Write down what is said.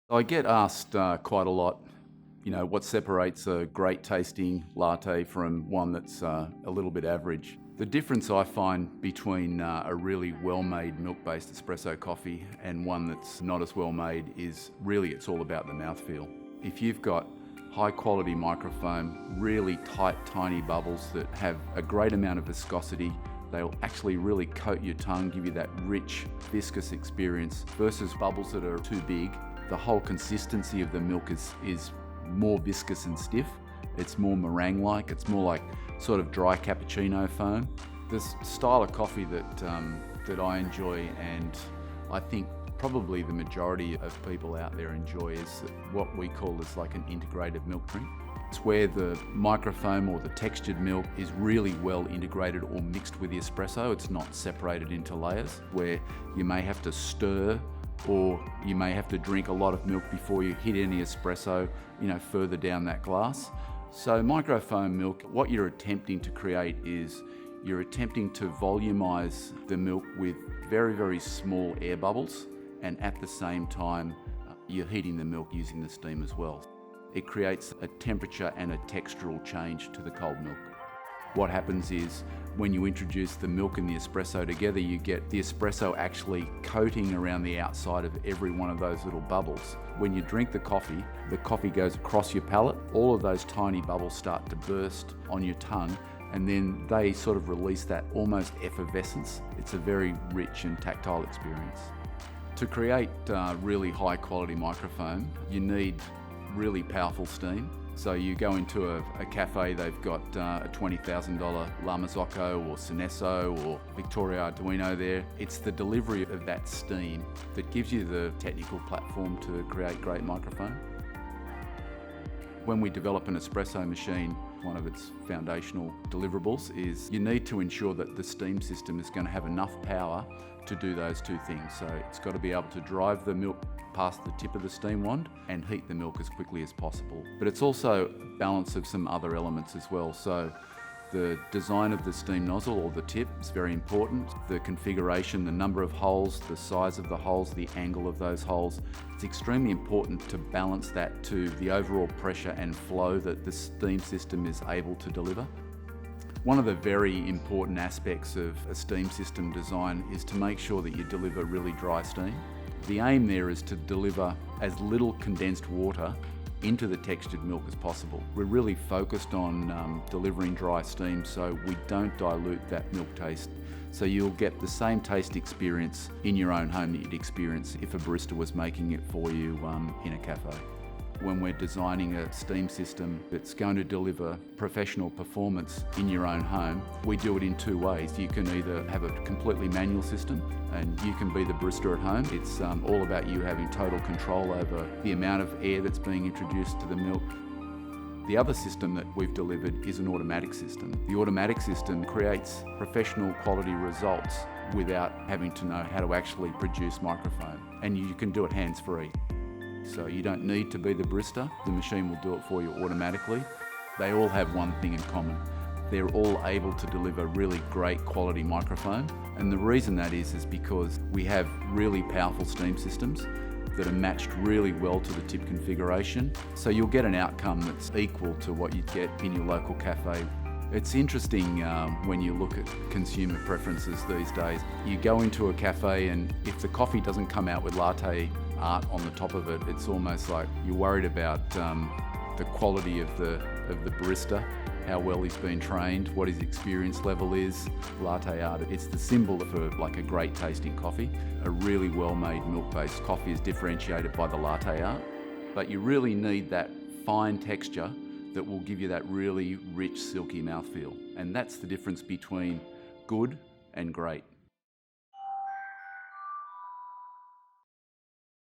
I get asked quite a lot, what separates a great tasting latte from one that's a little bit average. The difference I find between a really well-made milk-based espresso coffee and one that's not as well made is really it's all about the mouthfeel. If you've got high quality microfoam, really tight, tiny bubbles that have a great amount of viscosity, they'll actually really coat your tongue, give you that rich, viscous experience versus bubbles that are too big. The whole consistency of the milk is more viscous and stiff. It's more meringue-like. It's more like sort of dry cappuccino foam. This style of coffee that I enjoy, and I think probably the majority of people out there enjoy, is what we call as like an integrated milk drink. It's where the microfoam or the textured milk is really well integrated or mixed with the espresso. It's not separated into layers, where you may have to stir or you may have to drink a lot of milk before you hit any espresso, further down that glass. So microfoam milk, what you're attempting to create is you're attempting to volumize the milk with very, very small air bubbles, and at the same time, you're heating the milk using the steam as well. It creates a temperature and a textural change to the cold milk. What happens is when you introduce the milk and the espresso together, you get the espresso actually coating around the outside of every one of those little bubbles. When you drink the coffee goes across your palate. All of those tiny bubbles start to burst on your tongue, and then they sort of release that almost effervescence. It's a very rich and tactile experience. To create really high quality microfoam, you need really powerful steam. So you go into a cafe, they've got a $20,000 La Marzocco or Sinesso or Victoria Arduino there. It's the delivery of that steam that gives you the technical platform to create great microfoam. When we develop an espresso machine, one of its foundational deliverables is you need to ensure that the steam system is going to have enough power to do those two things. So it's got to be able to drive the milk past the tip of the steam wand and heat the milk as quickly as possible. But it's also a balance of some other elements as well. So the design of the steam nozzle or the tip is very important. The configuration, the number of holes, the size of the holes, the angle of those holes. It's extremely important to balance that to the overall pressure and flow that the steam system is able to deliver. One of the very important aspects of a steam system design is to make sure that you deliver really dry steam. The aim there is to deliver as little condensed water into the textured milk as possible. We're really focused on delivering dry steam so we don't dilute that milk taste. So you'll get the same taste experience in your own home that you'd experience if a barista was making it for you in a cafe. When we're designing a steam system that's going to deliver professional performance in your own home, we do it in two ways. You can either have a completely manual system and you can be the barista at home. It's all about you having total control over the amount of air that's being introduced to the milk. The other system that we've delivered is an automatic system. The automatic system creates professional quality results without having to know how to actually produce microfoam, and you can do it hands-free. So you don't need to be the barista. The machine will do it for you automatically. They all have one thing in common. They're all able to deliver really great quality microfoam. And the reason that is because we have really powerful steam systems that are matched really well to the tip configuration. So you'll get an outcome that's equal to what you'd get in your local cafe. It's interesting when you look at consumer preferences these days. You go into a cafe and if the coffee doesn't come out with latte art on the top of it, it's almost like you're worried about the quality of the barista, how well he's been trained, what his experience level is. Latte art, it's the symbol for like a great tasting coffee. A really well-made milk-based coffee is differentiated by the latte art, but you really need that fine texture that will give you that really rich, silky mouthfeel. And that's the difference between good and great.